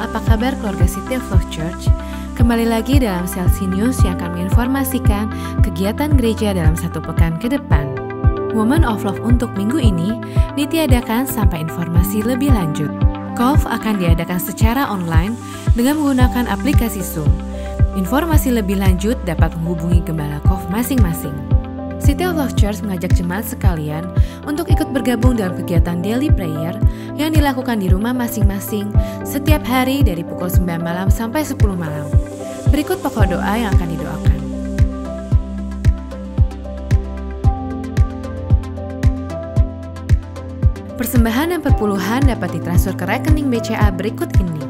apa kabar keluarga City of Love Church? Kembali lagi dalam Selsi News yang akan menginformasikan kegiatan gereja dalam 1 pekan ke depan. Woman of Love untuk minggu ini ditiadakan sampai informasi lebih lanjut. COF akan diadakan secara online dengan menggunakan aplikasi Zoom. Informasi lebih lanjut dapat menghubungi gembala COF masing-masing. City of Love Church mengajak jemaat sekalian untuk ikut bergabung dalam kegiatan daily prayer yang dilakukan di rumah masing-masing setiap hari dari pukul 9 malam sampai 10 malam. Berikut pokok doa yang akan didoakan. Persembahan dan perpuluhan dapat ditransfer ke rekening BCA berikut ini.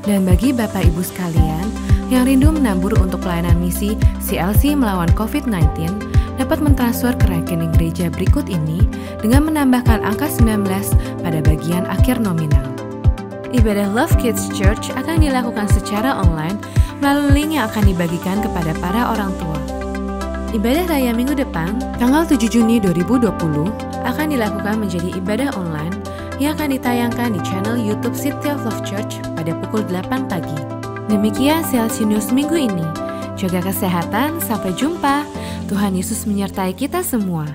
Dan bagi Bapak Ibu sekalian yang rindu menabur untuk pelayanan misi CLC melawan COVID-19 dapat mentransfer ke rekening gereja berikut ini dengan menambahkan angka 19 pada bagian akhir nominal. Ibadah Love Kids Church akan dilakukan secara online melalui link yang akan dibagikan kepada para orang tua. Ibadah raya minggu depan, tanggal 7 Juni 2020, akan dilakukan menjadi ibadah online yang akan ditayangkan di channel YouTube City of Love Church pada pukul 8 pagi. Demikian Selsi News minggu ini. Jaga kesehatan, sampai jumpa. Tuhan Yesus menyertai kita semua.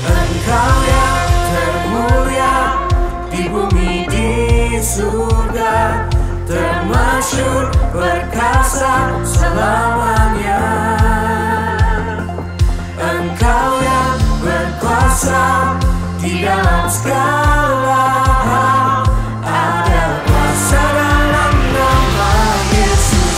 Engkau yang termulia di bumi di surga, termasyhur perkasa selamanya. Engkau yang berkuasa di dalam segala hal, ada kuasa dalam nama Yesus.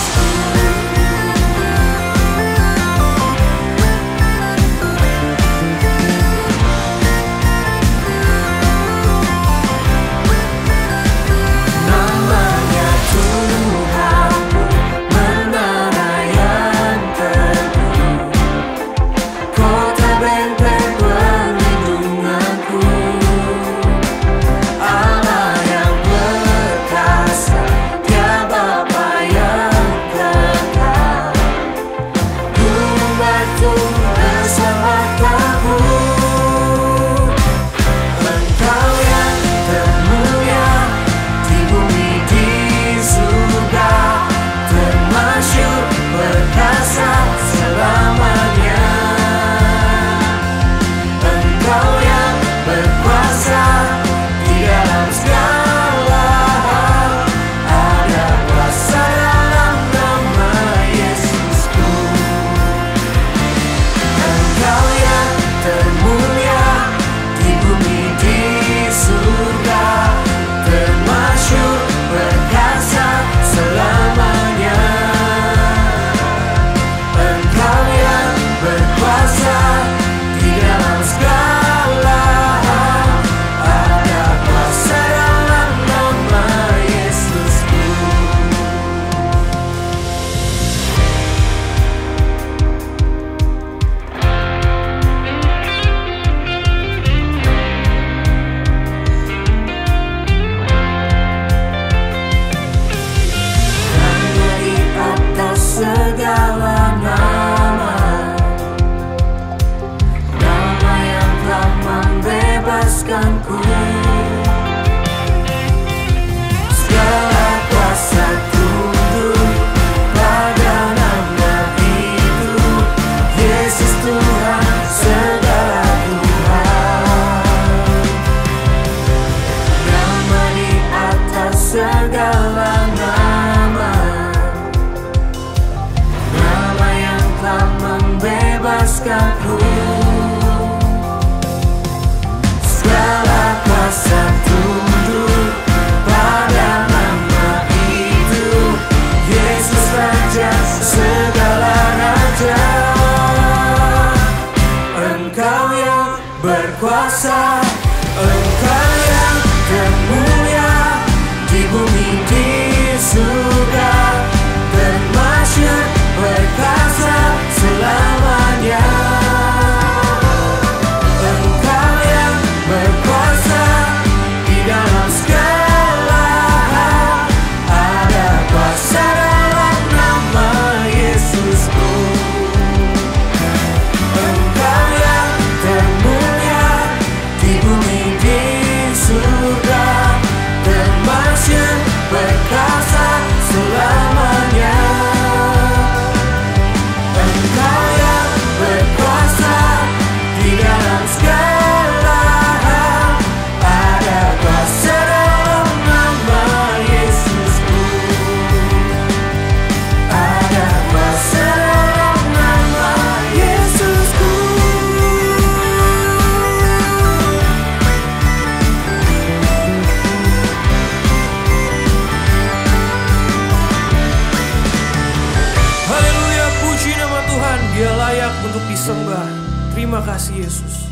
sembah. Terima kasih Yesus.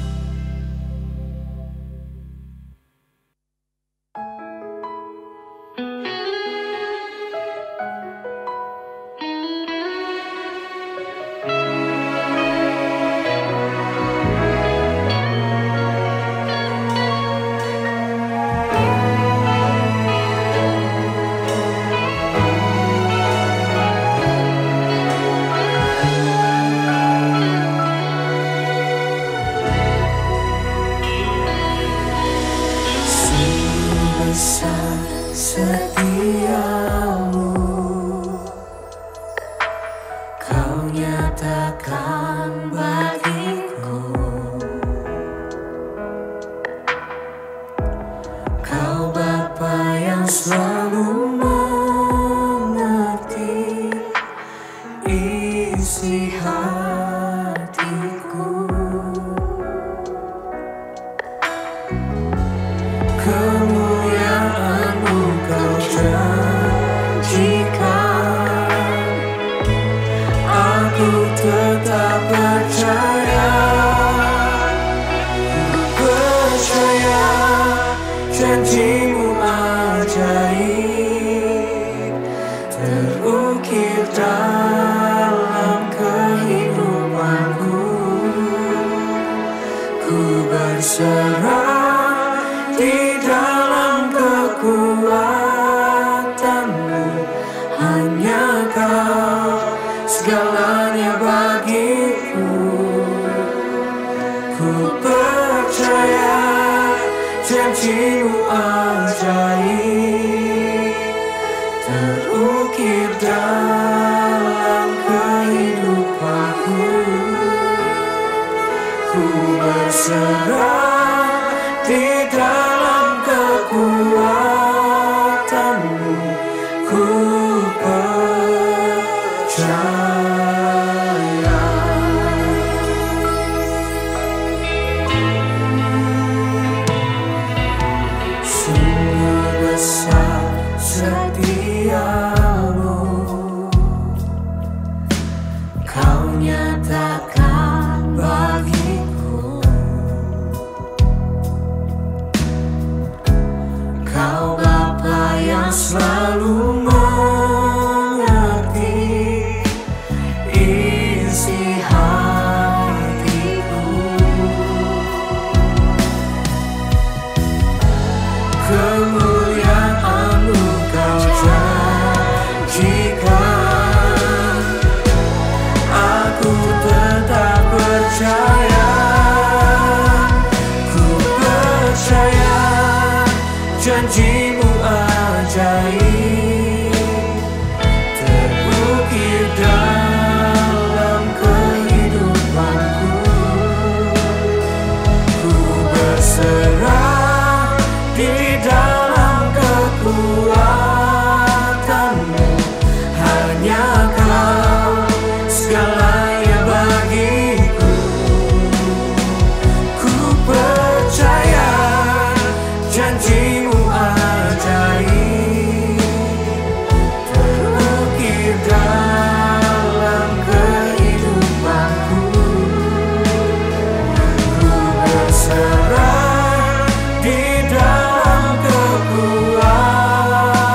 Besar setiamu, Kau nyatakan bagiku. Kau Bapa yang selalu mengerti isi hatiku. Kemuliaan-Mu Kau janjikan, aku tetap percaya. Percaya janji-Mu ajaib terukir dalam kehidupanku. Ku berserah di dalam kekuatan-Mu, hanya Kau segalanya bagiku. Ku percaya janji-Mu ajaib terukir dalam kehidupanku. Ku berserah di dalam kekuatan-Mu, ku percaya. Sungguh besar setiamu, Kau nyatakan bagiku. Kau Bapa yang selalu mengerti isi hatiku. Kemuliaan-Mu Kau janjikan, aku tetap percaya. Ku percaya janji-Mu ajaib terukir dalam kehidupanku. Ku berserah di dalam kekuatan-Mu, hanya Kau segalanya bagiku. Ku percaya janji-Mu ajaib terukir dalam kehidupanku. Ku berserah di dalam kekuatan-Mu,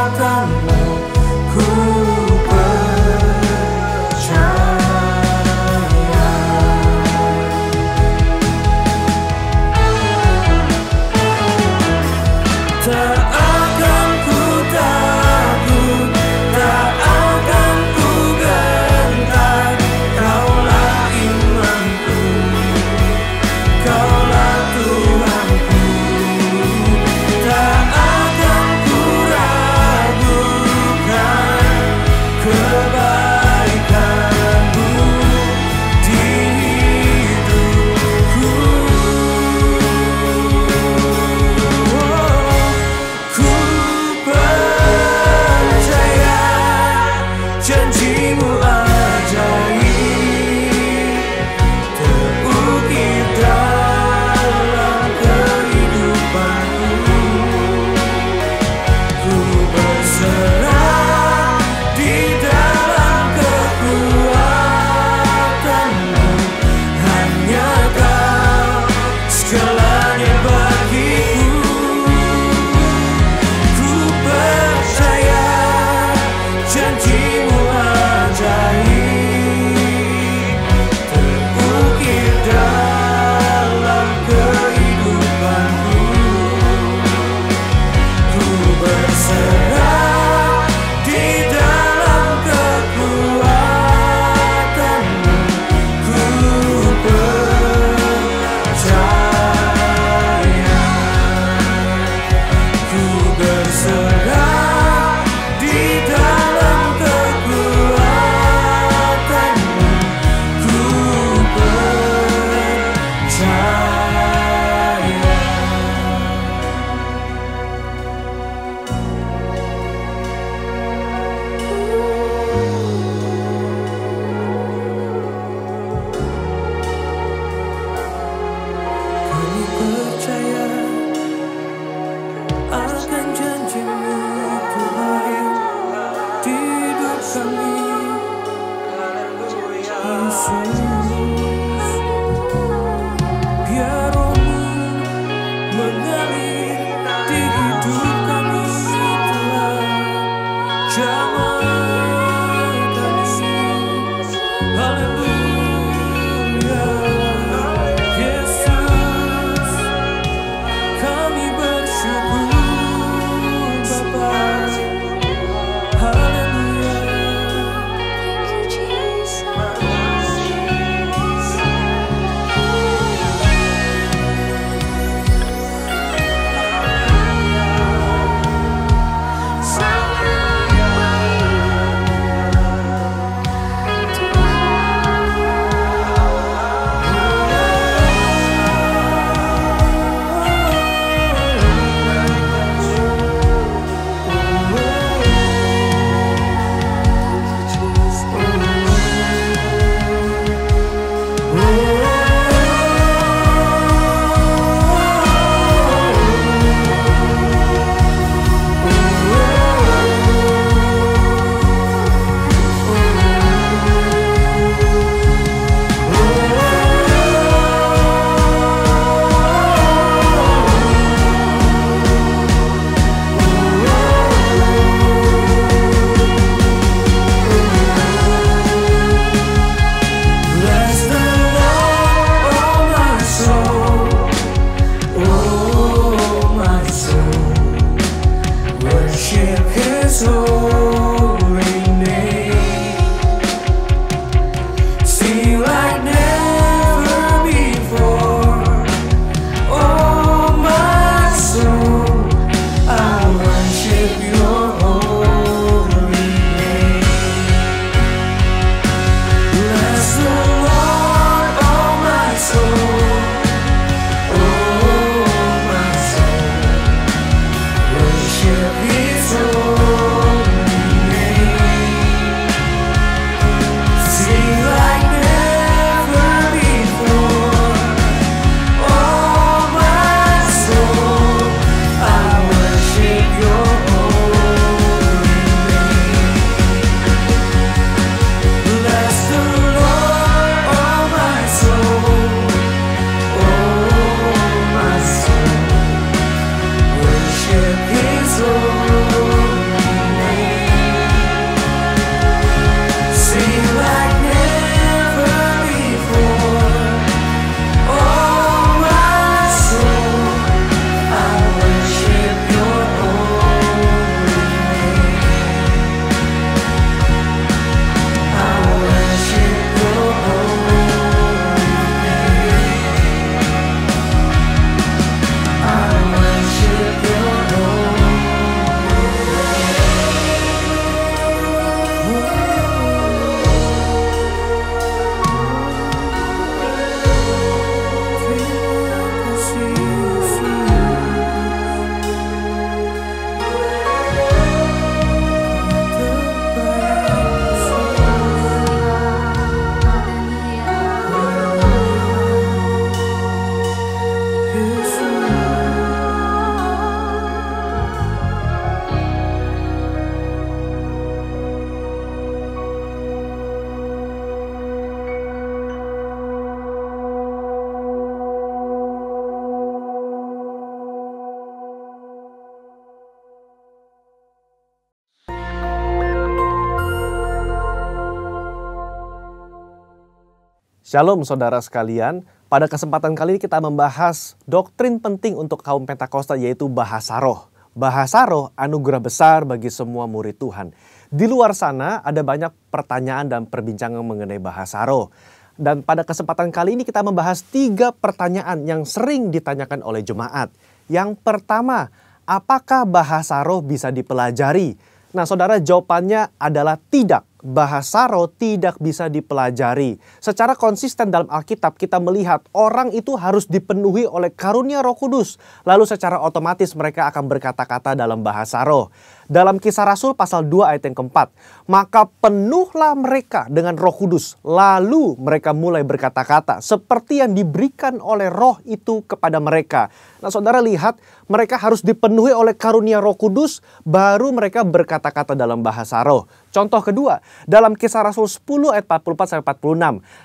Shalom saudara sekalian, pada kesempatan kali ini kita membahas doktrin penting untuk kaum Pentakosta yaitu bahasa roh. Bahasa roh anugerah besar bagi semua murid Tuhan. Di luar sana ada banyak pertanyaan dan perbincangan mengenai bahasa roh. Dan pada kesempatan kali ini kita membahas 3 pertanyaan yang sering ditanyakan oleh jemaat. Yang pertama, apakah bahasa roh bisa dipelajari? Nah saudara, jawabannya adalah tidak. Bahasa roh tidak bisa dipelajari. Secara konsisten dalam Alkitab kita melihat orang itu harus dipenuhi oleh karunia Roh Kudus. Lalu secara otomatis mereka akan berkata-kata dalam bahasa roh. Dalam Kisah Rasul pasal 2 ayat yang keempat. Maka penuhlah mereka dengan Roh Kudus. Lalu mereka mulai berkata-kata seperti yang diberikan oleh roh itu kepada mereka. Nah saudara lihat, mereka harus dipenuhi oleh karunia Roh Kudus baru mereka berkata-kata dalam bahasa roh. Contoh kedua, dalam Kisah Rasul 10 ayat 44-46.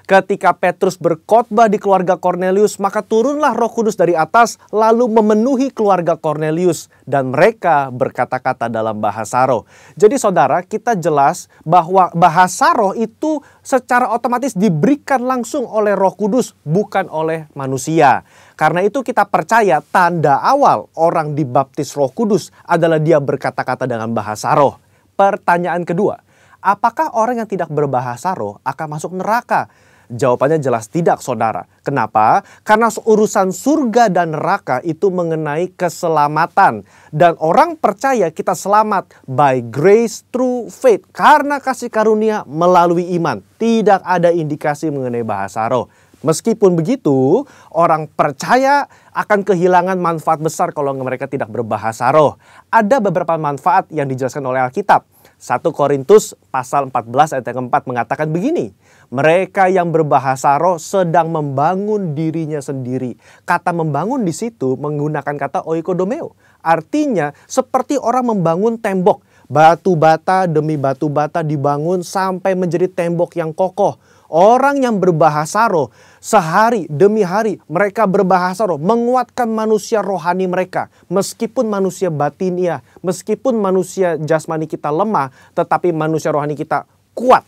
Ketika Petrus berkhotbah di keluarga Kornelius, maka turunlah Roh Kudus dari atas lalu memenuhi keluarga Kornelius. Dan mereka berkata-kata dalam bahasa roh. Jadi saudara, kita jelas bahwa bahasa roh itu secara otomatis diberikan langsung oleh Roh Kudus, bukan oleh manusia. Karena itu kita percaya tanda awal orang dibaptis Roh Kudus adalah dia berkata-kata dengan bahasa roh. Pertanyaan kedua, apakah orang yang tidak berbahasa roh akan masuk neraka? Jawabannya jelas tidak saudara. Kenapa? Karena urusan surga dan neraka itu mengenai keselamatan. Dan orang percaya kita selamat by grace through faith. Karena kasih karunia melalui iman. Tidak ada indikasi mengenai bahasa roh. Meskipun begitu, orang percaya akan kehilangan manfaat besar kalau mereka tidak berbahasa roh. Ada beberapa manfaat yang dijelaskan oleh Alkitab. 1 Korintus pasal 14 ayat yang keempat mengatakan begini. Mereka yang berbahasa roh sedang membangun dirinya sendiri. Kata membangun di situ menggunakan kata oikodomeo. Artinya seperti orang membangun tembok. Batu bata demi batu bata dibangun sampai menjadi tembok yang kokoh. Orang yang berbahasa roh sehari demi hari mereka berbahasa roh menguatkan manusia rohani mereka. Meskipun manusia batinia, meskipun manusia jasmani kita lemah, tetapi manusia rohani kita kuat.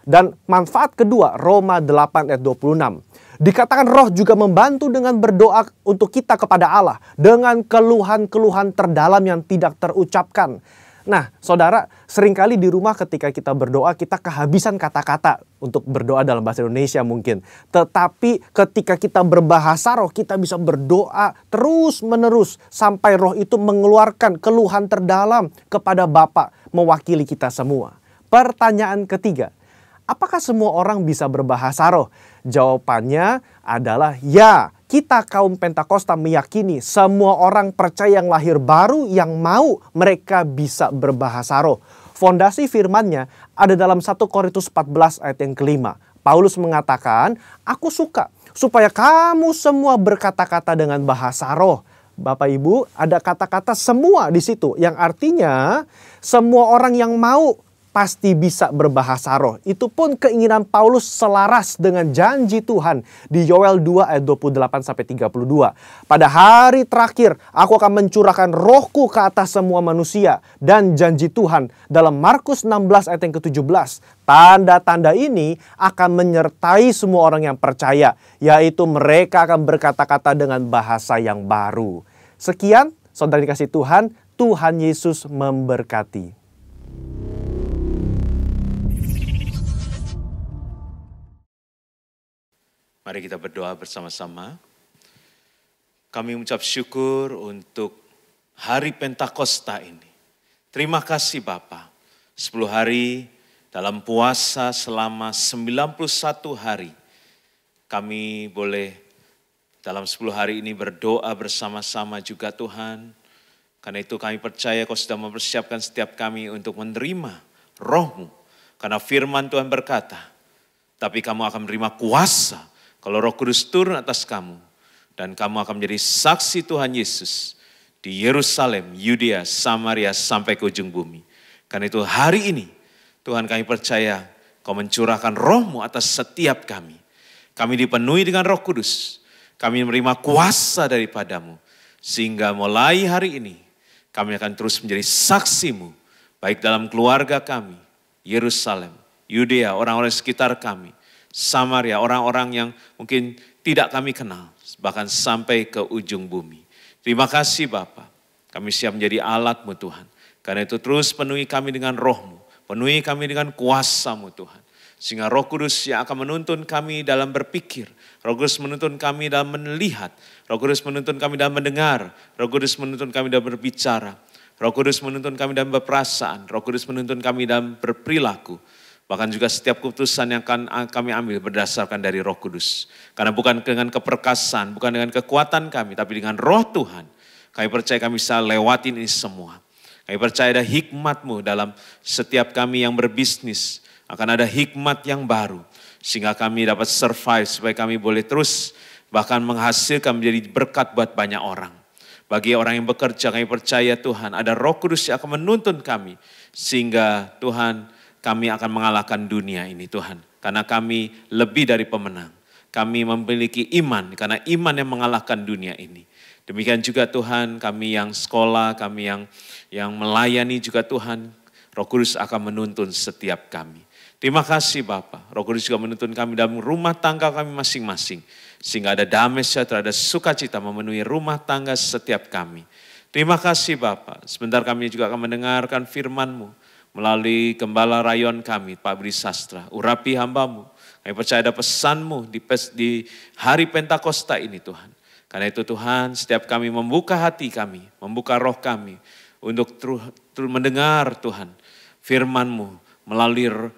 Dan manfaat kedua, Roma 8 ayat 26. Dikatakan roh juga membantu dengan berdoa untuk kita kepada Allah. Dengan keluhan-keluhan terdalam yang tidak terucapkan. Nah, saudara, seringkali di rumah ketika kita berdoa, kita kehabisan kata-kata untuk berdoa dalam bahasa Indonesia mungkin. Tetapi ketika kita berbahasa roh, kita bisa berdoa terus-menerus sampai roh itu mengeluarkan keluhan terdalam kepada Bapa mewakili kita semua. Pertanyaan ketiga, apakah semua orang bisa berbahasa roh? Jawabannya adalah ya. Kita kaum Pentakosta meyakini semua orang percaya yang lahir baru yang mau mereka bisa berbahasa roh. Fondasi firman-Nya ada dalam 1 Korintus 14 ayat yang kelima. Paulus mengatakan, aku suka supaya kamu semua berkata-kata dengan bahasa roh. Bapak Ibu, ada kata-kata semua di situ yang artinya semua orang yang mau pasti bisa berbahasa roh. Itu pun keinginan Paulus selaras dengan janji Tuhan di Yoel 2 ayat 28-32. Pada hari terakhir aku akan mencurahkan rohku ke atas semua manusia. Dan janji Tuhan dalam Markus 16 ayat yang ke-17. Tanda-tanda ini akan menyertai semua orang yang percaya. Yaitu mereka akan berkata-kata dengan bahasa yang baru. Sekian, saudara dikasih Tuhan, Tuhan Yesus memberkati. Mari kita berdoa bersama-sama. Kami mengucap syukur untuk hari Pentakosta ini. Terima kasih Bapa. 10 hari dalam puasa selama 91 hari. Kami boleh dalam 10 hari ini berdoa bersama-sama juga Tuhan. Karena itu kami percaya Kau sudah mempersiapkan setiap kami untuk menerima roh-Mu. Karena firman Tuhan berkata, tapi kamu akan menerima kuasa kalau Roh Kudus turun atas kamu, dan kamu akan menjadi saksi Tuhan Yesus di Yerusalem, Yudea, Samaria, sampai ke ujung bumi. Karena itu hari ini, Tuhan kami percaya Kau mencurahkan roh-Mu atas setiap kami. Kami dipenuhi dengan Roh Kudus. Kami menerima kuasa daripada-Mu. Sehingga mulai hari ini, kami akan terus menjadi saksi-Mu. Baik dalam keluarga kami, Yerusalem, Yudea, orang-orang sekitar kami, Samaria, orang-orang yang mungkin tidak kami kenal, bahkan sampai ke ujung bumi. Terima kasih Bapa, kami siap menjadi alat-Mu Tuhan. Karena itu terus penuhi kami dengan roh-Mu, penuhi kami dengan kuasa-Mu Tuhan. Sehingga Roh Kudus yang akan menuntun kami dalam berpikir, Roh Kudus menuntun kami dalam melihat, Roh Kudus menuntun kami dalam mendengar, Roh Kudus menuntun kami dalam berbicara, Roh Kudus menuntun kami dalam berperasaan, Roh Kudus menuntun kami dalam berperilaku. Bahkan juga setiap keputusan yang akan kami ambil berdasarkan dari Roh Kudus. Karena bukan dengan keperkasan, bukan dengan kekuatan kami, tapi dengan Roh Tuhan. Kami percaya kami bisa lewatin ini semua. Kami percaya ada hikmat-Mu dalam setiap kami yang berbisnis. Akan ada hikmat yang baru. Sehingga kami dapat survive, supaya kami boleh terus bahkan menghasilkan menjadi berkat buat banyak orang. Bagi orang yang bekerja, kami percaya Tuhan ada Roh Kudus yang akan menuntun kami. Sehingga Tuhan, kami akan mengalahkan dunia ini Tuhan. Karena kami lebih dari pemenang. Kami memiliki iman, karena iman yang mengalahkan dunia ini. Demikian juga Tuhan, kami yang sekolah, kami yang melayani juga Tuhan. Roh Kudus akan menuntun setiap kami. Terima kasih Bapa. Roh Kudus juga menuntun kami dalam rumah tangga kami masing-masing. Sehingga ada damai sejahtera, ada sukacita memenuhi rumah tangga setiap kami. Terima kasih Bapa. Sebentar kami juga akan mendengarkan firman-Mu. Melalui Gembala Rayon kami, Pak Budi Sastra, urapi hamba-Mu. Kami percaya ada pesan-Mu di hari Pentakosta ini Tuhan. Karena itu Tuhan, setiap kami membuka hati kami, membuka roh kami, untuk terus mendengar Tuhan, firman-Mu melalui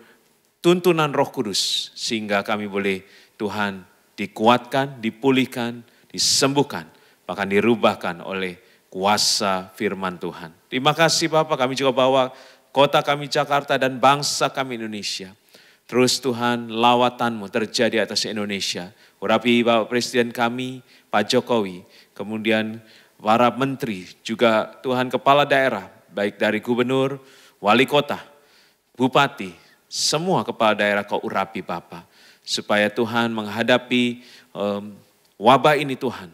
tuntunan Roh Kudus. Sehingga kami boleh Tuhan dikuatkan, dipulihkan, disembuhkan, bahkan dirubahkan oleh kuasa firman Tuhan. Terima kasih Bapak, kami juga bawa kota kami Jakarta dan bangsa kami Indonesia. Terus Tuhan, lawatan-Mu terjadi atas Indonesia. Urapi Bapak Presiden kami, Pak Jokowi, kemudian para menteri, juga Tuhan kepala daerah, baik dari gubernur, wali kota, bupati, semua kepala daerah Kau urapi Bapak. Supaya Tuhan menghadapi wabah ini Tuhan.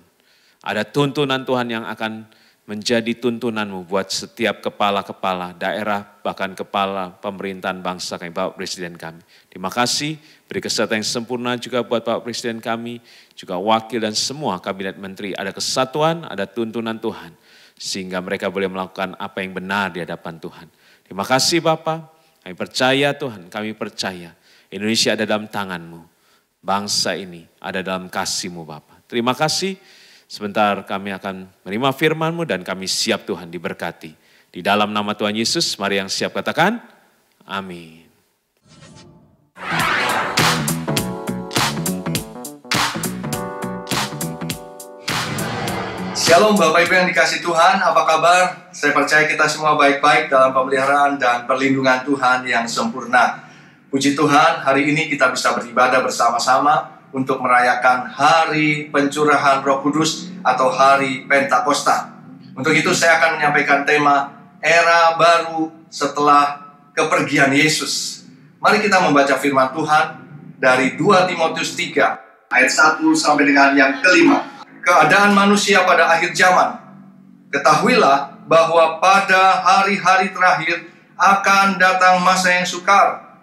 Ada tuntunan Tuhan yang akan menjadi tuntunan-Mu buat setiap kepala-kepala daerah, bahkan kepala pemerintahan bangsa kami, Bapak Presiden kami. Terima kasih, beri kesehatan yang sempurna juga buat Bapak Presiden kami, juga wakil dan semua kabinet menteri. Ada kesatuan, ada tuntunan Tuhan, sehingga mereka boleh melakukan apa yang benar di hadapan Tuhan. Terima kasih Bapak, kami percaya Tuhan, kami percaya Indonesia ada dalam tangan-Mu. Bangsa ini ada dalam kasih-Mu Bapak. Terima kasih. Sebentar kami akan menerima firman-Mu dan kami siap Tuhan diberkati. Di dalam nama Tuhan Yesus, mari yang siap katakan, amin. Shalom Bapak Ibu yang dikasih Tuhan, apa kabar? Saya percaya kita semua baik-baik dalam pemeliharaan dan perlindungan Tuhan yang sempurna. Puji Tuhan, hari ini kita bisa beribadah bersama-sama untuk merayakan hari pencurahan Roh Kudus atau hari Pentakosta. Untuk itu saya akan menyampaikan tema era baru setelah kepergian Yesus. Mari kita membaca firman Tuhan dari 2 Timotius 3 ayat 1 sampai dengan yang kelima. Keadaan manusia pada akhir zaman. Ketahuilah bahwa pada hari-hari terakhir akan datang masa yang sukar.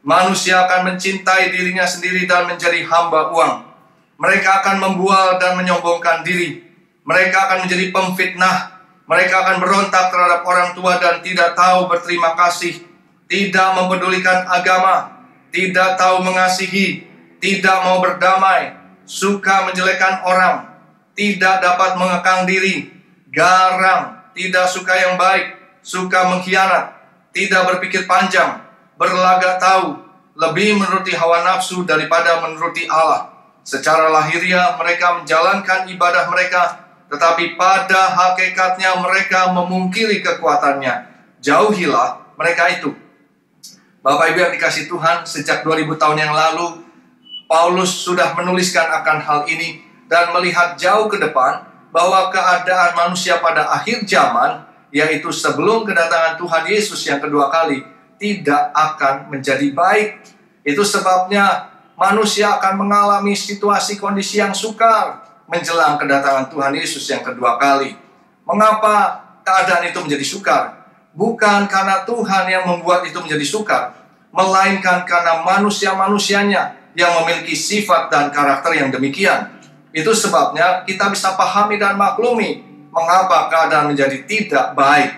Manusia akan mencintai dirinya sendiri dan menjadi hamba uang. Mereka akan membual dan menyombongkan diri. Mereka akan menjadi pemfitnah. Mereka akan berontak terhadap orang tua dan tidak tahu berterima kasih. Tidak mempedulikan agama. Tidak tahu mengasihi. Tidak mau berdamai. Suka menjelekkan orang. Tidak dapat mengekang diri. Garang. Tidak suka yang baik. Suka mengkhianat. Tidak berpikir panjang. Berlagak tahu, lebih menuruti hawa nafsu daripada menuruti Allah. Secara lahiriah mereka menjalankan ibadah mereka, tetapi pada hakikatnya mereka memungkiri kekuatannya. Jauhilah mereka itu. Bapak Ibu yang dikasih Tuhan, sejak 2000 tahun yang lalu, Paulus sudah menuliskan akan hal ini dan melihat jauh ke depan bahwa keadaan manusia pada akhir zaman, yaitu sebelum kedatangan Tuhan Yesus yang kedua kali, tidak akan menjadi baik. Itu sebabnya manusia akan mengalami situasi kondisi yang sukar menjelang kedatangan Tuhan Yesus yang kedua kali. Mengapa keadaan itu menjadi sukar? Bukan karena Tuhan yang membuat itu menjadi sukar, melainkan karena manusia-manusianya yang memiliki sifat dan karakter yang demikian. Itu sebabnya kita bisa pahami dan maklumi mengapa keadaan menjadi tidak baik.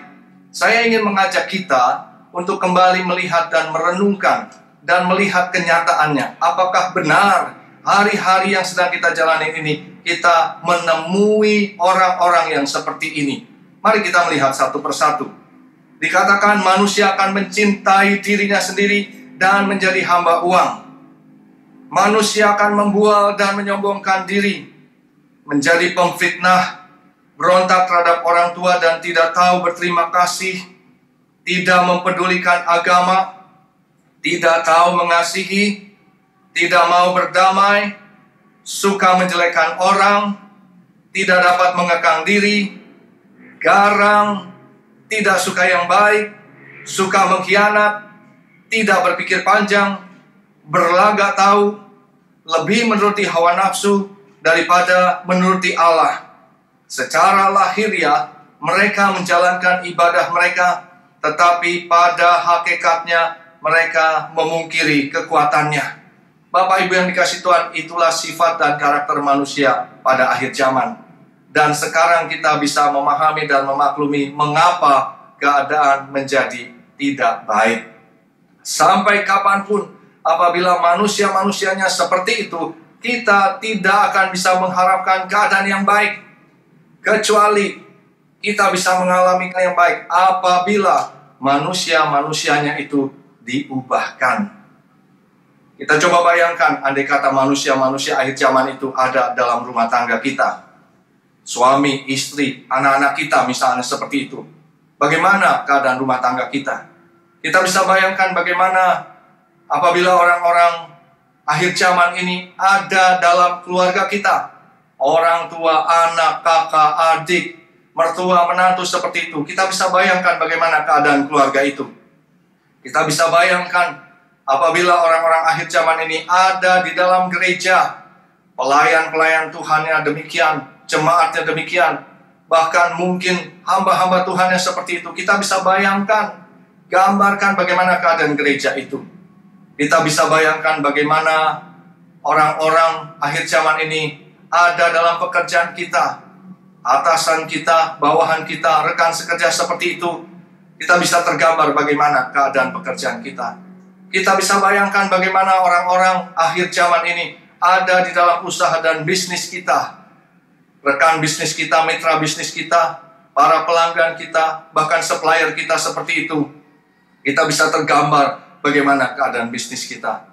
Saya ingin mengajak kita untuk kembali melihat dan merenungkan dan melihat kenyataannya. Apakah benar hari-hari yang sedang kita jalani ini kita menemui orang-orang yang seperti ini? Mari kita melihat satu persatu. Dikatakan manusia akan mencintai dirinya sendiri dan menjadi hamba uang. Manusia akan membual dan menyombongkan diri, menjadi pemfitnah, berontak terhadap orang tua dan tidak tahu berterima kasih, tidak mempedulikan agama, tidak tahu mengasihi, tidak mau berdamai, suka menjelekkan orang, tidak dapat mengekang diri, garang, tidak suka yang baik, suka mengkhianat, tidak berpikir panjang, berlagak tahu, lebih menuruti hawa nafsu daripada menuruti Allah. Secara lahiriah mereka menjalankan ibadah mereka, tetapi pada hakikatnya mereka memungkiri kekuatannya. Bapak Ibu yang dikasihi Tuhan, itulah sifat dan karakter manusia pada akhir zaman. Dan sekarang kita bisa memahami dan memaklumi mengapa keadaan menjadi tidak baik. Sampai kapanpun apabila manusia-manusianya seperti itu, kita tidak akan bisa mengharapkan keadaan yang baik. Kecuali kita bisa mengalami yang baik apabila manusia-manusianya itu diubahkan. Kita coba bayangkan, andai kata manusia-manusia akhir zaman itu ada dalam rumah tangga kita. Suami, istri, anak-anak kita misalnya seperti itu. Bagaimana keadaan rumah tangga kita? Kita bisa bayangkan bagaimana apabila orang-orang akhir zaman ini ada dalam keluarga kita. Orang tua, anak, kakak, adik, mertua, menantu seperti itu. Kita bisa bayangkan bagaimana keadaan keluarga itu. Kita bisa bayangkan apabila orang-orang akhir zaman ini ada di dalam gereja. Pelayan-pelayan Tuhannya demikian, jemaatnya demikian. Bahkan mungkin hamba-hamba Tuhannya seperti itu. Kita bisa bayangkan, gambarkan bagaimana keadaan gereja itu. Kita bisa bayangkan bagaimana orang-orang akhir zaman ini ada dalam pekerjaan kita. Atasan kita, bawahan kita, rekan sekerja seperti itu. Kita bisa tergambar bagaimana keadaan pekerjaan kita. Kita bisa bayangkan bagaimana orang-orang akhir zaman ini ada di dalam usaha dan bisnis kita. Rekan bisnis kita, mitra bisnis kita, para pelanggan kita, bahkan supplier kita seperti itu. Kita bisa tergambar bagaimana keadaan bisnis kita.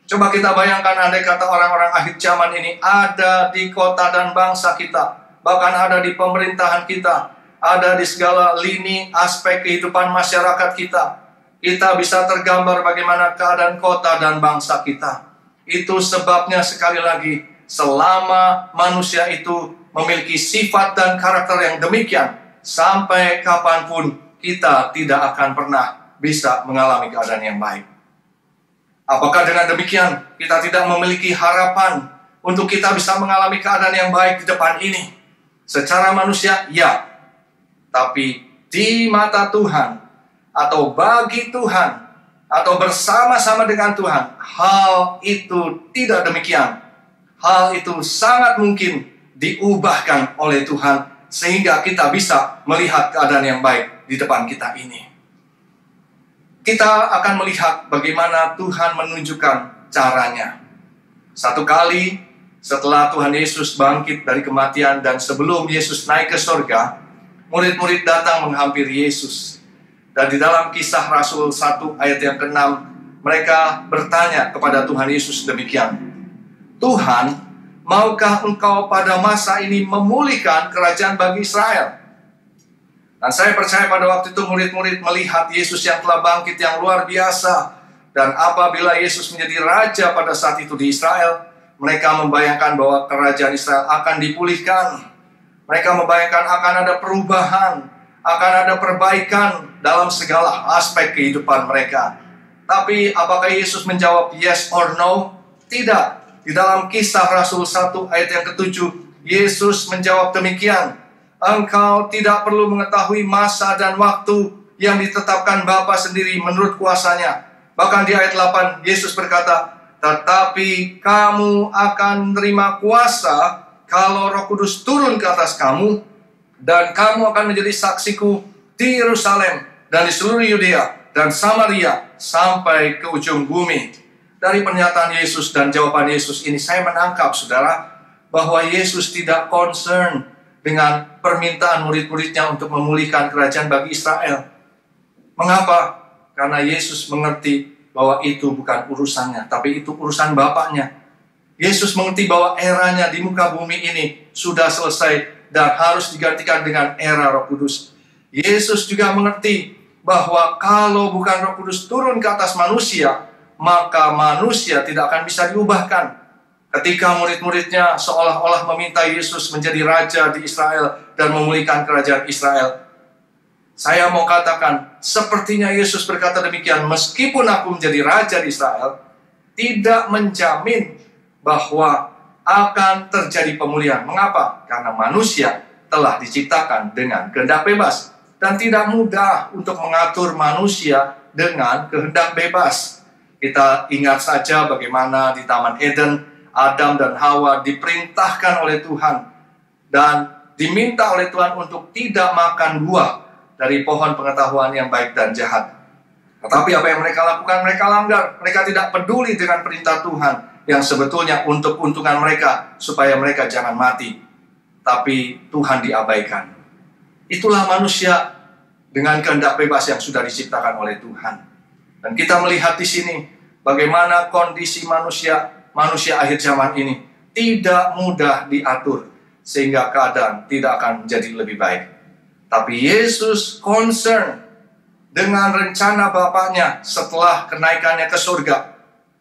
Coba kita bayangkan andai kata orang-orang akhir zaman ini ada di kota dan bangsa kita, bahkan ada di pemerintahan kita, ada di segala lini aspek kehidupan masyarakat kita. Kita bisa tergambar bagaimana keadaan kota dan bangsa kita. Itu sebabnya sekali lagi, selama manusia itu memiliki sifat dan karakter yang demikian, sampai kapanpun kita tidak akan pernah bisa mengalami keadaan yang baik. Apakah dengan demikian kita tidak memiliki harapan untuk kita bisa mengalami keadaan yang baik di depan ini? Secara manusia, ya. Tapi di mata Tuhan, atau bagi Tuhan, atau bersama-sama dengan Tuhan, hal itu tidak demikian. Hal itu sangat mungkin diubahkan oleh Tuhan, sehingga kita bisa melihat keadaan yang baik di depan kita ini. Kita akan melihat bagaimana Tuhan menunjukkan caranya. Satu kali setelah Tuhan Yesus bangkit dari kematian dan sebelum Yesus naik ke surga, murid-murid datang menghampiri Yesus. Dan di dalam Kisah Rasul 1 ayat yang ke-6, mereka bertanya kepada Tuhan Yesus demikian, Tuhan, maukah engkau pada masa ini memulihkan kerajaan bagi Israel? Dan saya percaya pada waktu itu murid-murid melihat Yesus yang telah bangkit yang luar biasa. Dan apabila Yesus menjadi raja pada saat itu di Israel, mereka membayangkan bahwa kerajaan Israel akan dipulihkan. Mereka membayangkan akan ada perubahan, akan ada perbaikan dalam segala aspek kehidupan mereka. Tapi apakah Yesus menjawab yes or no? Tidak. Di dalam Kisah Rasul 1 ayat yang ke-7, Yesus menjawab demikian, engkau tidak perlu mengetahui masa dan waktu yang ditetapkan Bapa sendiri menurut kuasanya. Bahkan di ayat 8, Yesus berkata, tetapi kamu akan menerima kuasa kalau Roh Kudus turun ke atas kamu, dan kamu akan menjadi saksiku di Yerusalem dan di seluruh Yudea dan Samaria sampai ke ujung bumi. Dari pernyataan Yesus dan jawaban Yesus ini saya menangkap, saudara, bahwa Yesus tidak concern dengan permintaan murid-muridnya untuk memulihkan kerajaan bagi Israel. Mengapa? Karena Yesus mengerti bahwa itu bukan urusannya, tapi itu urusan Bapaknya. Yesus mengerti bahwa eranya di muka bumi ini sudah selesai dan harus digantikan dengan era Roh Kudus. Yesus juga mengerti bahwa kalau bukan Roh Kudus turun ke atas manusia, maka manusia tidak akan bisa diubahkan. Ketika murid-muridnya seolah-olah meminta Yesus menjadi raja di Israel dan memulihkan kerajaan Israel, saya mau katakan, sepertinya Yesus berkata demikian, meskipun aku menjadi raja di Israel, tidak menjamin bahwa akan terjadi pemulihan. Mengapa? Karena manusia telah diciptakan dengan kehendak bebas, dan tidak mudah untuk mengatur manusia dengan kehendak bebas. Kita ingat saja bagaimana di Taman Eden, Adam dan Hawa diperintahkan oleh Tuhan dan diminta oleh Tuhan untuk tidak makan buah dari pohon pengetahuan yang baik dan jahat. Tetapi apa yang mereka lakukan? Mereka langgar. Mereka tidak peduli dengan perintah Tuhan yang sebetulnya untuk keuntungan mereka, supaya mereka jangan mati. Tapi Tuhan diabaikan. Itulah manusia dengan kehendak bebas yang sudah diciptakan oleh Tuhan. Dan kita melihat di sini bagaimana kondisi manusia akhir zaman ini tidak mudah diatur, sehingga keadaan tidak akan menjadi lebih baik. Tapi Yesus concern dengan rencana Bapaknya setelah kenaikannya ke surga,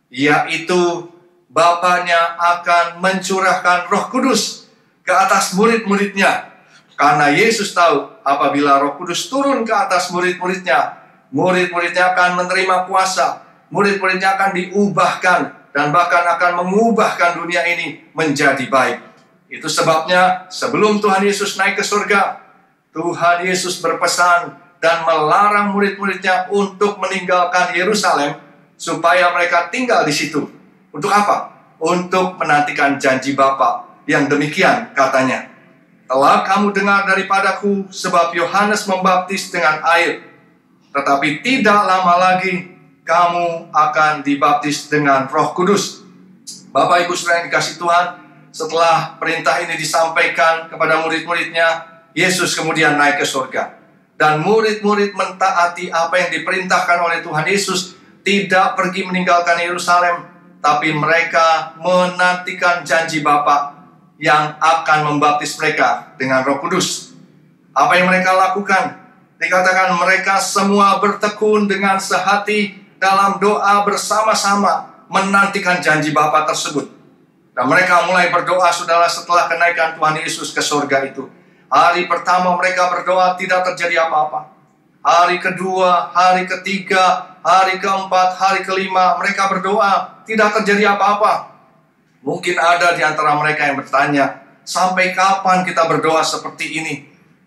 yaitu Bapaknya akan mencurahkan Roh Kudus ke atas murid-muridnya. Karena Yesus tahu apabila Roh Kudus turun ke atas murid-muridnya, murid-muridnya akan menerima kuasa, murid-muridnya akan diubahkan, dan bahkan akan mengubahkan dunia ini menjadi baik. Itu sebabnya sebelum Tuhan Yesus naik ke surga, Tuhan Yesus berpesan dan melarang murid-muridnya untuk meninggalkan Yerusalem, supaya mereka tinggal di situ. Untuk apa? Untuk menantikan janji Bapa yang demikian katanya. Telah kamu dengar daripadaku, sebab Yohanes membaptis dengan air, tetapi tidak lama lagi kamu akan dibaptis dengan Roh Kudus. Bapak Ibu Saudara yang dikasihi Tuhan, setelah perintah ini disampaikan kepada murid-muridnya, Yesus kemudian naik ke surga. Dan murid-murid mentaati apa yang diperintahkan oleh Tuhan Yesus, tidak pergi meninggalkan Yerusalem, tapi mereka menantikan janji Bapa yang akan membaptis mereka dengan Roh Kudus. Apa yang mereka lakukan? Dikatakan mereka semua bertekun dengan sehati dalam doa bersama-sama menantikan janji Bapa tersebut. Dan mereka mulai berdoa, saudara, setelah kenaikan Tuhan Yesus ke surga itu. Hari pertama mereka berdoa tidak terjadi apa-apa. Hari kedua, hari ketiga, hari keempat, hari kelima mereka berdoa tidak terjadi apa-apa. Mungkin ada di antara mereka yang bertanya, sampai kapan kita berdoa seperti ini?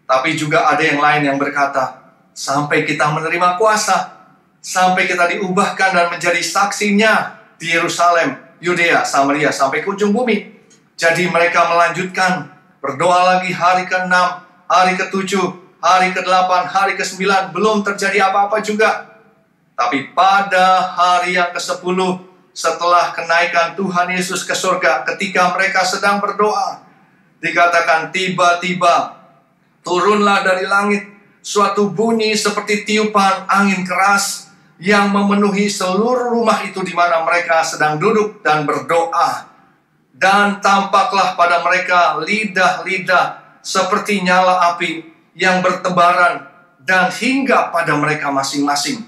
Tapi juga ada yang lain yang berkata, sampai kita menerima kuasa, sampai kita diubahkan dan menjadi saksinya di Yerusalem, Yudea, Samaria, sampai ke ujung bumi. Jadi mereka melanjutkan berdoa lagi hari ke-6, hari ke-7, hari ke-8, hari ke-9, belum terjadi apa-apa juga. Tapi pada hari yang ke-10, setelah kenaikan Tuhan Yesus ke surga, ketika mereka sedang berdoa, dikatakan tiba-tiba turunlah dari langit suatu bunyi seperti tiupan angin keras yang memenuhi seluruh rumah itu di mana mereka sedang duduk dan berdoa. Dan tampaklah pada mereka lidah-lidah seperti nyala api yang bertebaran dan hingga pada mereka masing-masing.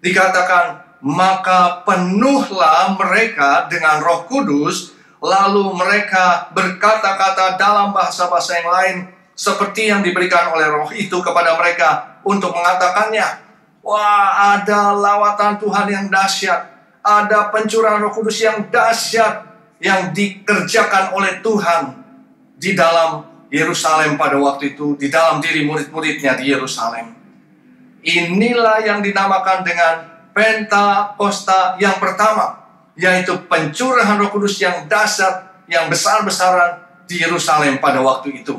Dikatakan, maka penuhlah mereka dengan Roh Kudus, lalu mereka berkata-kata dalam bahasa-bahasa yang lain, seperti yang diberikan oleh Roh itu kepada mereka untuk mengatakannya. Wah, ada lawatan Tuhan yang dahsyat, ada pencurahan Roh Kudus yang dahsyat yang dikerjakan oleh Tuhan di dalam Yerusalem pada waktu itu, di dalam diri murid-muridnya di Yerusalem. Inilah yang dinamakan dengan Pentakosta yang pertama. yaitu pencurahan Roh Kudus yang dahsyat, yang besar-besaran di Yerusalem pada waktu itu.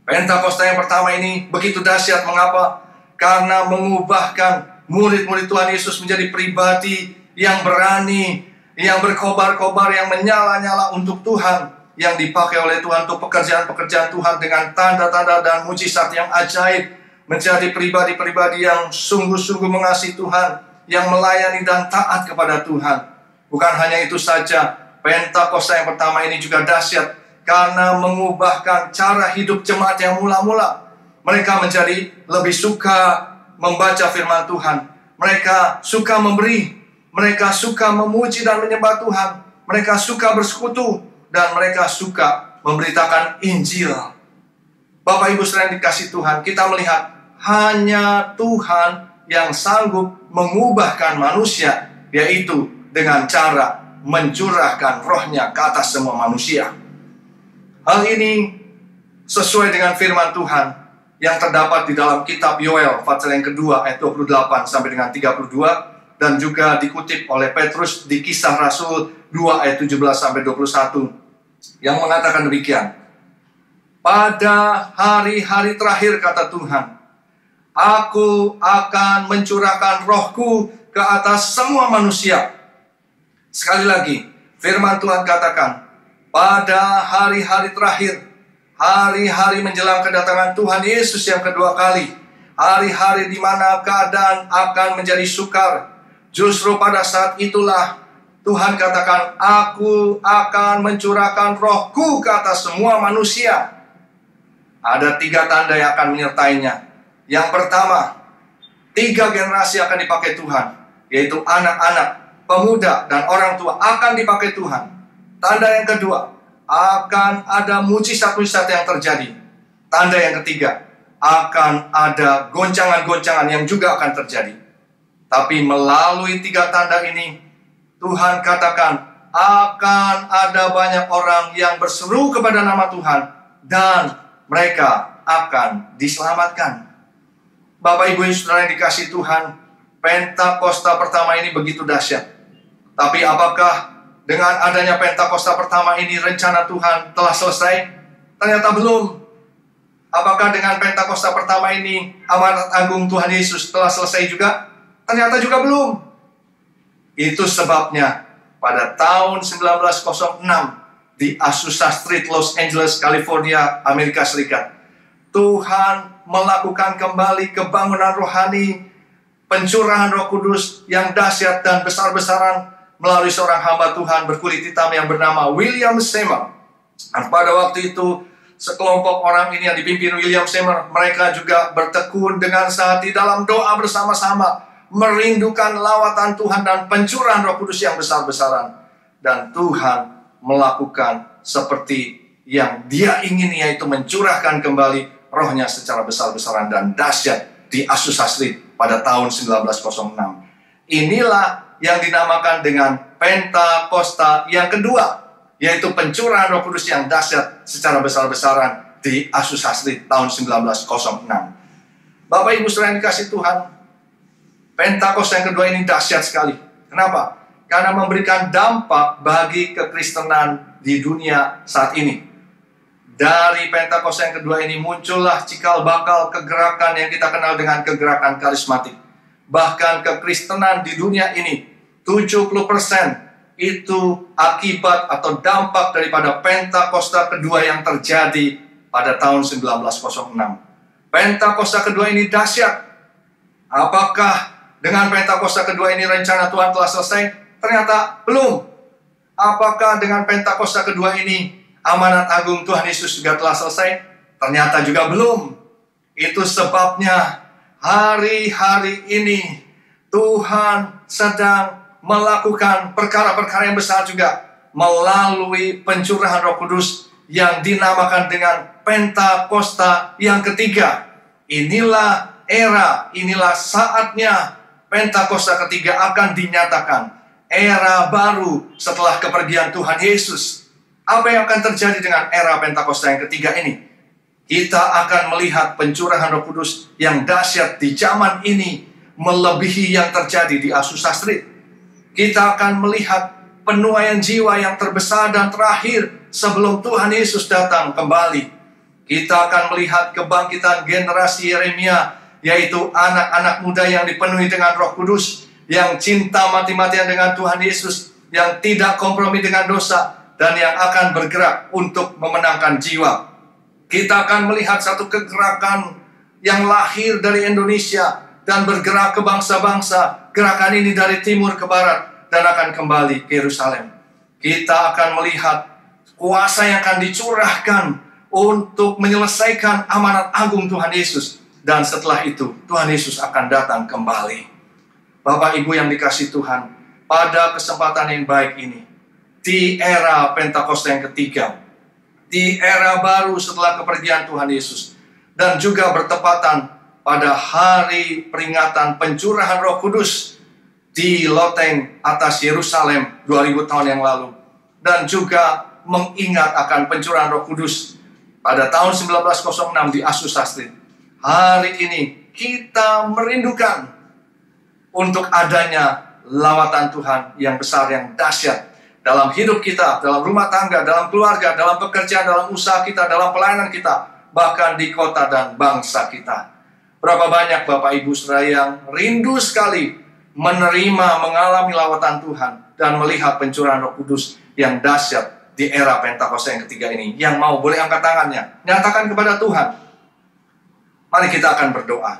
Pentakosta yang pertama ini begitu dahsyat. Mengapa? Karena mengubahkan murid-murid Tuhan Yesus menjadi pribadi yang berani, yang berkobar-kobar, yang menyala-nyala untuk Tuhan, yang dipakai oleh Tuhan untuk pekerjaan-pekerjaan Tuhan dengan tanda-tanda dan mujizat yang ajaib, menjadi pribadi-pribadi yang sungguh-sungguh mengasihi Tuhan, yang melayani dan taat kepada Tuhan. Bukan hanya itu saja, Pentakosta yang pertama ini juga dahsyat karena mengubahkan cara hidup jemaat yang mula-mula. Mereka menjadi lebih suka membaca firman Tuhan. Mereka suka memberi. Mereka suka memuji dan menyembah Tuhan. Mereka suka bersekutu. Dan mereka suka memberitakan Injil. Bapak Ibu saudara yang dikasihi Tuhan, kita melihat hanya Tuhan yang sanggup mengubahkan manusia, yaitu dengan cara mencurahkan rohnya ke atas semua manusia. Hal ini sesuai dengan firman Tuhan yang terdapat di dalam kitab Yoel pasal yang kedua ayat 28 sampai dengan 32, dan juga dikutip oleh Petrus di Kisah Rasul 2 ayat 17 sampai 21, yang mengatakan demikian. Pada hari-hari terakhir, kata Tuhan, Aku akan mencurahkan rohku ke atas semua manusia. Sekali lagi, firman Tuhan katakan, pada hari-hari terakhir, hari-hari menjelang kedatangan Tuhan Yesus yang kedua kali, hari-hari di mana keadaan akan menjadi sukar, justru pada saat itulah Tuhan katakan, Aku akan mencurahkan rohku ke atas semua manusia. Ada 3 tanda yang akan menyertainya. Yang pertama, 3 generasi akan dipakai Tuhan, yaitu anak-anak, pemuda, dan orang tua akan dipakai Tuhan. Tanda yang kedua, akan ada mujizat-mujizat yang terjadi. Tanda yang ketiga, akan ada goncangan-goncangan yang juga akan terjadi. Tapi melalui 3 tanda ini, Tuhan katakan, akan ada banyak orang yang berseru kepada nama Tuhan, dan mereka akan diselamatkan. Bapak Ibu saudara yang dikasihi Tuhan, Pentakosta pertama ini begitu dahsyat. Tapi apakah dengan adanya Pentakosta pertama ini rencana Tuhan telah selesai? Ternyata belum. Apakah dengan Pentakosta pertama ini amanat agung Tuhan Yesus telah selesai juga? Ternyata juga belum. Itu sebabnya pada tahun 1906 di Azusa Street, Los Angeles, California, Amerika Serikat, Tuhan melakukan kembali kebangunan rohani, pencurahan Roh Kudus yang dahsyat dan besar-besaran melalui seorang hamba Tuhan berkulit hitam yang bernama William Seymour. Dan pada waktu itu, sekelompok orang ini yang dipimpin William Seymour, mereka juga bertekun dengan sehati dalam doa bersama-sama, merindukan lawatan Tuhan dan pencurahan Roh Kudus yang besar-besaran. Dan Tuhan melakukan seperti yang Dia ingin, yaitu mencurahkan kembali rohnya secara besar-besaran dan dahsyat di Azusa Street pada tahun 1906. Inilah yang dinamakan dengan Pentakosta yang kedua, yaitu pencurahan Roh Kudus yang dahsyat secara besar-besaran di Azusa Street tahun 1906. Bapak Ibu saudara yang dikasihi Tuhan, Pentakosta yang kedua ini dahsyat sekali. Kenapa? Karena memberikan dampak bagi kekristenan di dunia saat ini. Dari Pentakosta yang kedua ini muncullah cikal bakal kegerakan yang kita kenal dengan kegerakan karismatik. Bahkan kekristenan di dunia ini 70% itu akibat atau dampak daripada Pentakosta kedua yang terjadi pada tahun 1906. Pentakosta kedua ini dahsyat. Apakah dengan Pentakosta kedua ini rencana Tuhan telah selesai? Ternyata belum. Apakah dengan Pentakosta kedua ini amanat agung Tuhan Yesus juga telah selesai? Ternyata juga belum. Itu sebabnya hari-hari ini Tuhan sedang melakukan perkara-perkara yang besar juga melalui pencurahan Roh Kudus yang dinamakan dengan Pentakosta yang ketiga. Inilah era, inilah saatnya Pentakosta ketiga akan dinyatakan. Era baru setelah kepergian Tuhan Yesus. Apa yang akan terjadi dengan era Pentakosta yang ketiga ini? Kita akan melihat pencurahan Roh Kudus yang dahsyat di zaman ini melebihi yang terjadi di Azusa Street. Kita akan melihat penuaian jiwa yang terbesar dan terakhir sebelum Tuhan Yesus datang kembali. Kita akan melihat kebangkitan generasi Yeremia, yaitu anak-anak muda yang dipenuhi dengan Roh Kudus, yang cinta mati-matian dengan Tuhan Yesus, yang tidak kompromi dengan dosa, dan yang akan bergerak untuk memenangkan jiwa. Kita akan melihat satu kegerakan yang lahir dari Indonesia dan bergerak ke bangsa-bangsa. Gerakan ini dari timur ke barat dan akan kembali ke Yerusalem. Kita akan melihat kuasa yang akan dicurahkan untuk menyelesaikan amanat agung Tuhan Yesus. Dan setelah itu Tuhan Yesus akan datang kembali. Bapak Ibu yang dikasihi Tuhan, pada kesempatan yang baik ini, di era Pentakosta yang ketiga, di era baru setelah kepergian Tuhan Yesus, dan juga bertepatan pada hari peringatan pencurahan Roh Kudus di loteng atas Yerusalem 2000 tahun yang lalu, dan juga mengingat akan pencurahan Roh Kudus pada tahun 1906 di Azusa Street. Hari ini kita merindukan untuk adanya lawatan Tuhan yang besar, yang dahsyat dalam hidup kita, dalam rumah tangga, dalam keluarga, dalam pekerjaan, dalam usaha kita, dalam pelayanan kita, bahkan di kota dan bangsa kita. Berapa banyak Bapak Ibu Saudara yang rindu sekali menerima, mengalami lawatan Tuhan dan melihat pencurahan Roh Kudus yang dahsyat di era Pentakosta yang ketiga ini. Yang mau boleh angkat tangannya, nyatakan kepada Tuhan. Mari kita akan berdoa.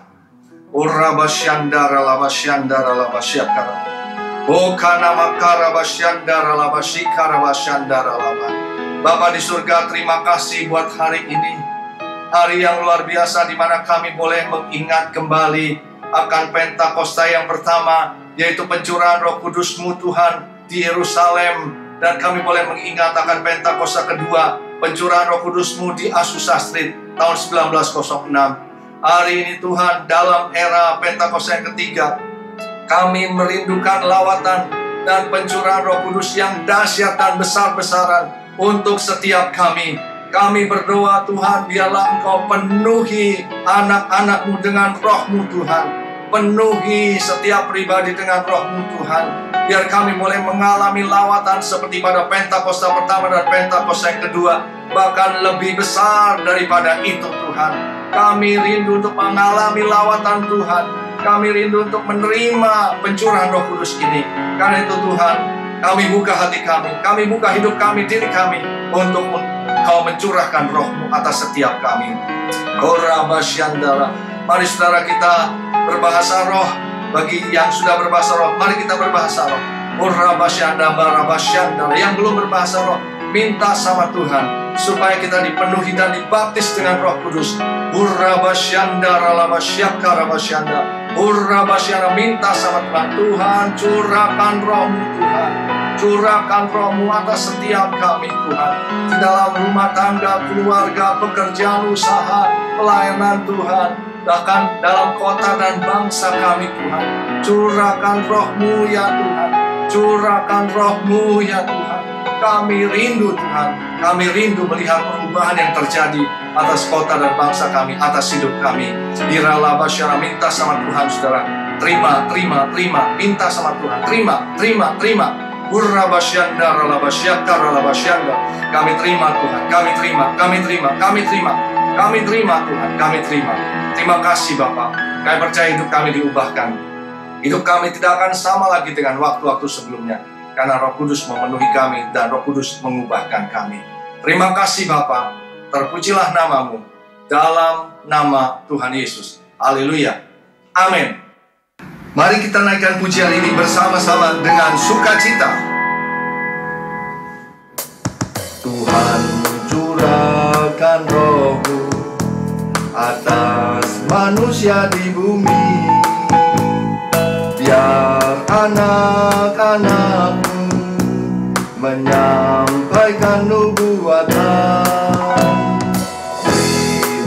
Urabasyandara labasyandara labasyakara. Okana makara basyandara labasyikara basyandara laba. Bapa di surga, terima kasih buat hari ini. Hari yang luar biasa di mana kami boleh mengingat kembali akan Pentakosta yang pertama, yaitu pencurahan Roh Kudus-Mu Tuhan di Yerusalem. Dan kami boleh mengingat akan Pentakosta kedua, pencurahan Roh Kudus-Mu di Azusa Street tahun 1906. Hari ini Tuhan, dalam era Pentakosta yang ketiga, kami merindukan lawatan dan pencurahan Roh Kudus yang dahsyat dan besar-besaran untuk setiap kami. Kami berdoa Tuhan, biarlah Engkau penuhi anak-anak-Mu dengan Roh-Mu Tuhan. Penuhi setiap pribadi dengan Roh-Mu Tuhan. Biar kami boleh mengalami lawatan seperti pada Pentakosta pertama dan Pentakosta yang kedua. Bahkan lebih besar daripada itu Tuhan. Kami rindu untuk mengalami lawatan Tuhan. Kami rindu untuk menerima pencurahan Roh Kudus ini. Karena itu Tuhan, kami buka hati kami buka hidup kami, diri kami, untuk Kau mencurahkan Roh-Mu atas setiap kami. Orabasyandara. Mari saudara kita berbahasa roh. Bagi yang sudah berbahasa roh, mari kita berbahasa roh. Orabasyandara, barabasyandara. Yang belum berbahasa roh, minta sama Tuhan supaya kita dipenuhi dan dibaptis dengan Roh Kudus. Urabasyandara labasyakara basyandara. Urabasyandara, minta sama Tuhan. Tuhan, curahkan Roh-Mu Tuhan. Curahkan Roh-Mu atas setiap kami Tuhan. Di dalam rumah tangga, keluarga, pekerjaan, usaha, pelayanan Tuhan. Bahkan dalam kota dan bangsa kami Tuhan. Curahkan Roh-Mu ya Tuhan. Curahkan Roh-Mu ya Tuhan. Kami rindu Tuhan. Kami rindu melihat perubahan yang terjadi atas kota dan bangsa kami, atas hidup kami. Iralabasyara, minta sama Tuhan saudara. Terima. Minta sama Tuhan. Terima. Urabasyandara labasyakara labasyanda. Kami terima Tuhan. Kami terima Tuhan. Kami terima. Terima kasih Bapa. Kami percaya hidup kami diubahkan. Hidup kami tidak akan sama lagi dengan waktu-waktu sebelumnya. Karena Roh Kudus memenuhi kami dan Roh Kudus mengubahkan kami. Terima kasih Bapa. Terpujilah nama-Mu dalam nama Tuhan Yesus. Haleluya. Amin. Mari kita naikkan pujian ini bersama-sama dengan sukacita. Tuhan curahkan Roh-Mu atas manusia di bumi. Biar anak-anak-Mu menyampaikan nubuatan,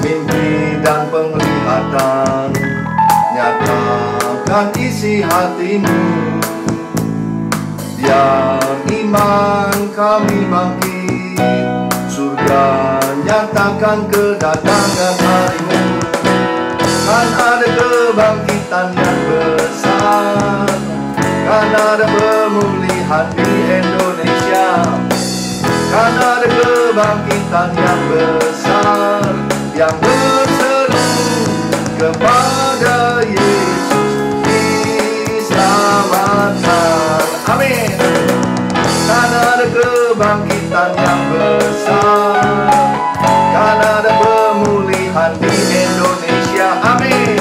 mimpi dan penglihatan, nyatakan isi hati-Mu. Biar iman kami bangkit, surga nyatakan kedatangan hari-Mu. Kan ada kebangkitan yang besar, kan ada pemulihan pemulihan di Indonesia. Karena ada kebangkitan yang besar yang berseru kepada Yesus diselamatkan. Amin. Karena ada kebangkitan yang besar, karena ada pemulihan di Indonesia. Amin.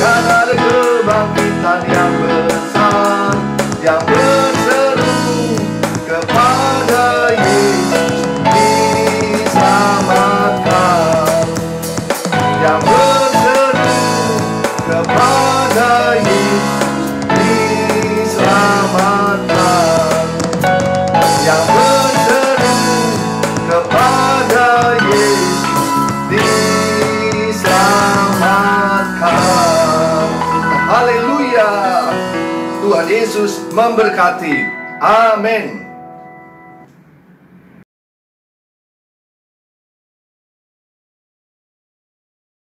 Karena ada kebangkitan yang besar yang berseru kepada Yesus diselamatkan. Yang berseru kepada Yesus diselamatkan. Yang berseru kepada Yesus diselamatkan. Haleluya. Tuhan Yesus memberkati. Amin.